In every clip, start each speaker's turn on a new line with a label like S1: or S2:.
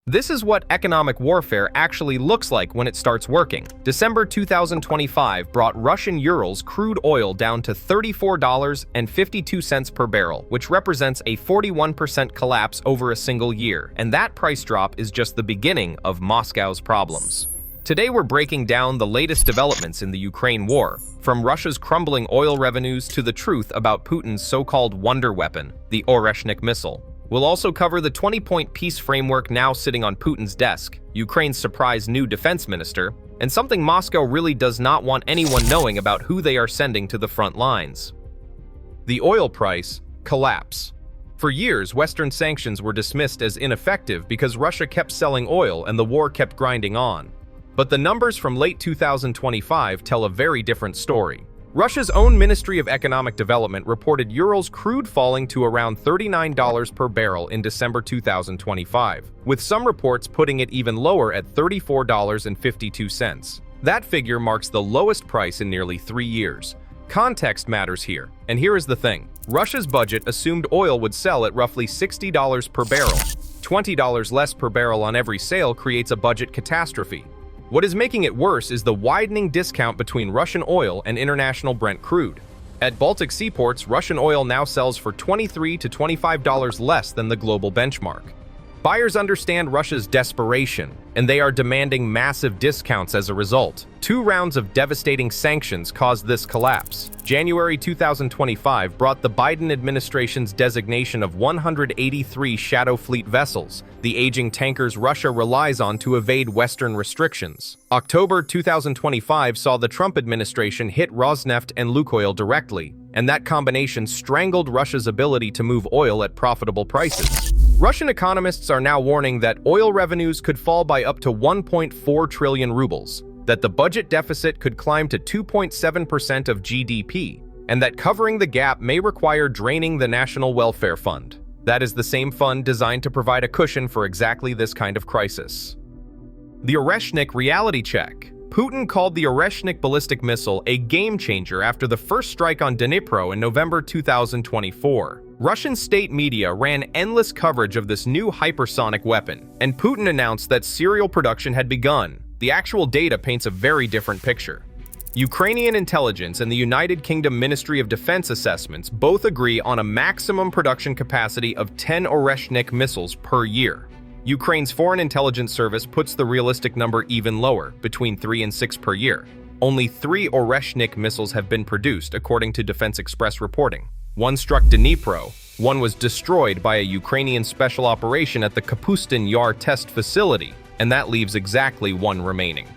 S1: This is what economic warfare actually looks like when it starts working. December 2025 brought Russian Urals crude oil down to $34.52 per barrel, which represents a 41% collapse over a single year, and that price drop is just the beginning of Moscow's problems. Today we're breaking down the latest developments in the Ukraine war, from Russia's crumbling oil revenues to the truth about Putin's so-called wonder weapon, the Oreshnik missile. We'll also cover the 20-point peace framework now sitting on Putin's desk, Ukraine's surprise new defense minister, and something Moscow really does not want anyone knowing about who they are sending to the front lines. The oil price collapse. For years, Western sanctions were dismissed as ineffective because Russia kept selling oil and the war kept grinding on. But the numbers from late 2025 tell a very different story. Russia's own Ministry of Economic Development reported Urals crude falling to around $39 per barrel in December 2025, with some reports putting it even lower at $34.52. That figure marks the lowest price in nearly 3 years. Context matters here, and here is the thing. Russia's budget assumed oil would sell at roughly $60 per barrel. $20 less per barrel on every sale creates a budget catastrophe. What is making it worse is the widening discount between Russian oil and international Brent crude. At Baltic seaports, Russian oil now sells for $23 to $25 less than the global benchmark. Buyers understand Russia's desperation, and they are demanding massive discounts as a result. 2 rounds of devastating sanctions caused this collapse. January 2025 brought the Biden administration's designation of 183 Shadow Fleet vessels, the aging tankers Russia relies on to evade Western restrictions. October 2025 saw the Trump administration hit Rosneft and Lukoil directly, and that combination strangled Russia's ability to move oil at profitable prices. Russian economists are now warning that oil revenues could fall by up to 1.4 trillion rubles, that the budget deficit could climb to 2.7% of GDP, and that covering the gap may require draining the National Welfare Fund. That is the same fund designed to provide a cushion for exactly this kind of crisis. The Oreshnik reality check. Putin called the Oreshnik ballistic missile a game-changer after the first strike on Dnipro in November 2024. Russian state media ran endless coverage of this new hypersonic weapon, and Putin announced that serial production had begun. The actual data paints a very different picture. Ukrainian intelligence and the United Kingdom Ministry of Defense assessments both agree on a maximum production capacity of 10 Oreshnik missiles per year. Ukraine's Foreign Intelligence Service puts the realistic number even lower, between 3 and 6 per year. Only 3 Oreshnik missiles have been produced, according to Defense Express reporting. One struck Dnipro, one was destroyed by a Ukrainian special operation at the Kapustin Yar test facility, and that leaves exactly 1 remaining.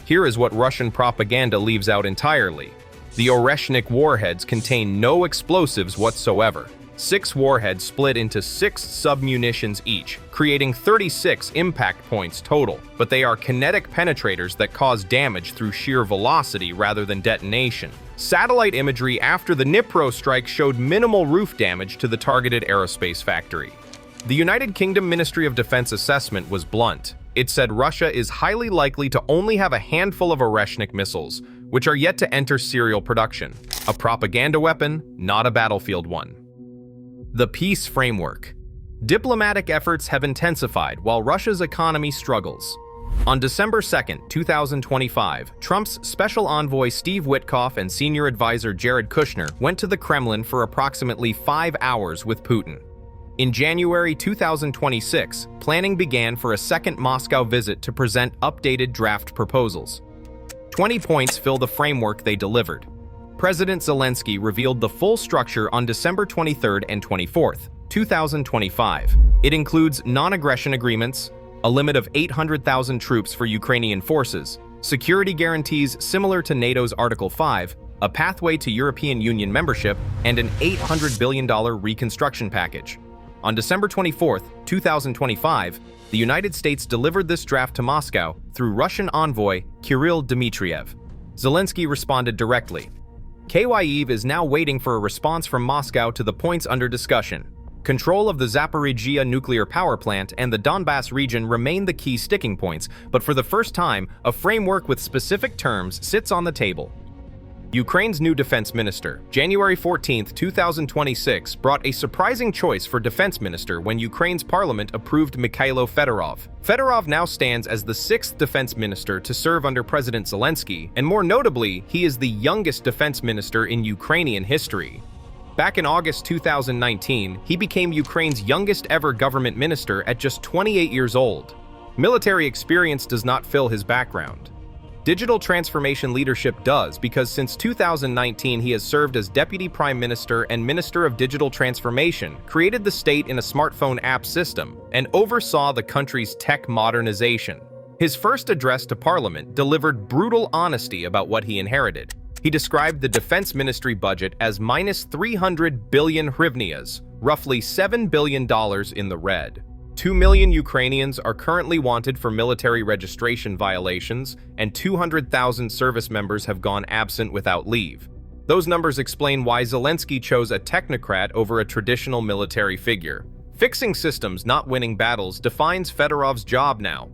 S1: Here is what Russian propaganda leaves out entirely. The Oreshnik warheads contain no explosives whatsoever. 6 warheads split into 6 submunitions each, creating 36 impact points total, but they are kinetic penetrators that cause damage through sheer velocity rather than detonation. Satellite imagery after the Dnipro strike showed minimal roof damage to the targeted aerospace factory. The United Kingdom Ministry of Defense assessment was blunt. It said Russia is highly likely to only have a handful of Oreshnik missiles, which are yet to enter serial production. A propaganda weapon, not a battlefield one. The peace framework. Diplomatic efforts have intensified while Russia's economy struggles. On December 2, 2025, Trump's special envoy Steve Witkoff and senior advisor Jared Kushner went to the Kremlin for approximately 5 hours with Putin. In January 2026, planning began for a second Moscow visit to present updated draft proposals. 20 points fill the framework they delivered. President Zelensky revealed the full structure on December 23rd and 24th, 2025. It includes non-aggression agreements, a limit of 800,000 troops for Ukrainian forces, security guarantees similar to NATO's Article 5, a pathway to European Union membership, and an $800 billion reconstruction package. On December 24th, 2025, the United States delivered this draft to Moscow through Russian envoy Kirill Dmitriev. Zelensky responded directly. Kyiv is now waiting for a response from Moscow to the points under discussion. Control of the Zaporizhzhia nuclear power plant and the Donbas region remain the key sticking points, but for the first time, a framework with specific terms sits on the table. Ukraine's new defense minister, January 14, 2026, brought a surprising choice for defense minister when Ukraine's parliament approved Mykhailo Fedorov. Fedorov now stands as the sixth defense minister to serve under President Zelensky, and more notably, he is the youngest defense minister in Ukrainian history. Back in August 2019, he became Ukraine's youngest ever government minister at just 28 years old. Military experience does not fill his background. Digital transformation leadership does, because since 2019 he has served as Deputy Prime Minister and Minister of Digital Transformation, created the state in a smartphone app system, and oversaw the country's tech modernization. His first address to Parliament delivered brutal honesty about what he inherited. He described the defense ministry budget as minus 300 billion hryvnias, roughly $7 billion in the red. 2 million Ukrainians are currently wanted for military registration violations, and 200,000 service members have gone absent without leave. Those numbers explain why Zelensky chose a technocrat over a traditional military figure. Fixing systems, not winning battles, defines Fedorov's job now.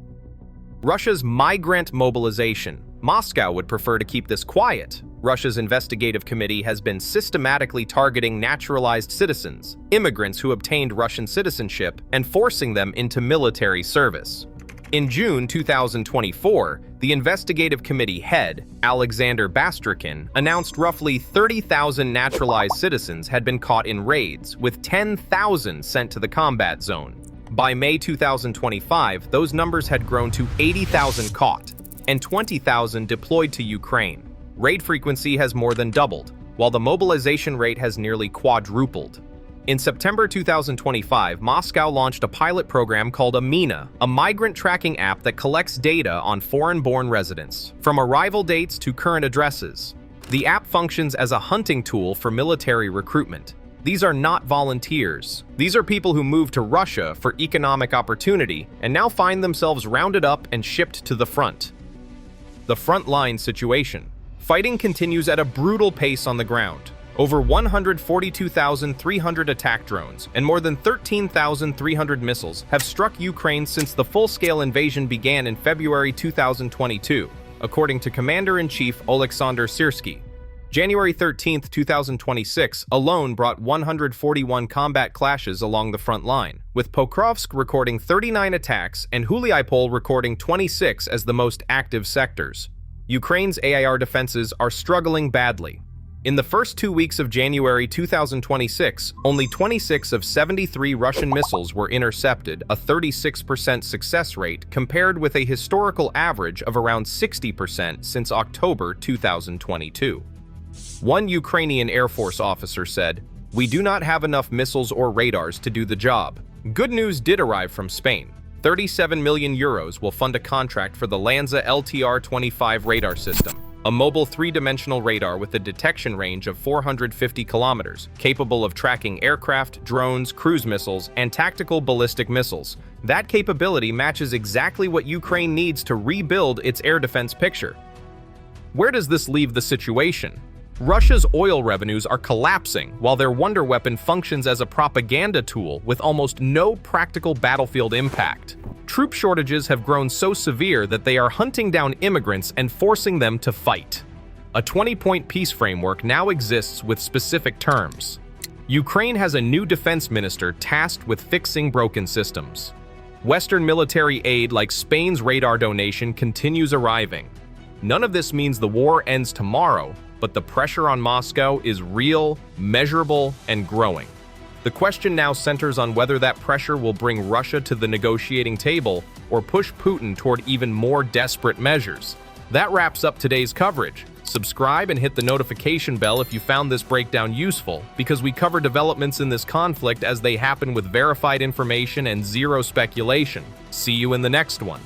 S1: Russia's migrant mobilization. Moscow would prefer to keep this quiet. Russia's investigative committee has been systematically targeting naturalized citizens, immigrants who obtained Russian citizenship, and forcing them into military service. In June 2024, the investigative committee head, Alexander Bastrikin, announced roughly 30,000 naturalized citizens had been caught in raids, with 10,000 sent to the combat zone. By May 2025, those numbers had grown to 80,000 caught, and 20,000 deployed to Ukraine. Raid frequency has more than doubled, while the mobilization rate has nearly quadrupled. In September 2025, Moscow launched a pilot program called Amina, a migrant tracking app that collects data on foreign-born residents, from arrival dates to current addresses. The app functions as a hunting tool for military recruitment. These are not volunteers. These are people who moved to Russia for economic opportunity and now find themselves rounded up and shipped to the front. The front-line situation. Fighting continues at a brutal pace on the ground. Over 142,300 attack drones and more than 13,300 missiles have struck Ukraine since the full-scale invasion began in February 2022, according to Commander-in-Chief Oleksandr Syrsky. January 13, 2026 alone brought 141 combat clashes along the front line, with Pokrovsk recording 39 attacks and Huliaipol recording 26 as the most active sectors. Ukraine's AIR defenses are struggling badly. In the first 2 weeks of January 2026, only 26 of 73 Russian missiles were intercepted, a 36% success rate compared with a historical average of around 60% since October 2022. One Ukrainian Air Force officer said, "We do not have enough missiles or radars to do the job." Good news did arrive from Spain. 37 million euros will fund a contract for the Lanza LTR-25 radar system, a mobile three-dimensional radar with a detection range of 450 kilometers, capable of tracking aircraft, drones, cruise missiles, and tactical ballistic missiles. That capability matches exactly what Ukraine needs to rebuild its air defense picture. Where does this leave the situation? Russia's oil revenues are collapsing, while their wonder weapon functions as a propaganda tool with almost no practical battlefield impact. Troop shortages have grown so severe that they are hunting down immigrants and forcing them to fight. A 20-point peace framework now exists with specific terms. Ukraine has a new defense minister tasked with fixing broken systems. Western military aid like Spain's radar donation continues arriving. None of this means the war ends tomorrow, but the pressure on Moscow is real, measurable, and growing. The question now centers on whether that pressure will bring Russia to the negotiating table or push Putin toward even more desperate measures. That wraps up today's coverage. Subscribe and hit the notification bell if you found this breakdown useful, because we cover developments in this conflict as they happen with verified information and zero speculation. See you in the next one.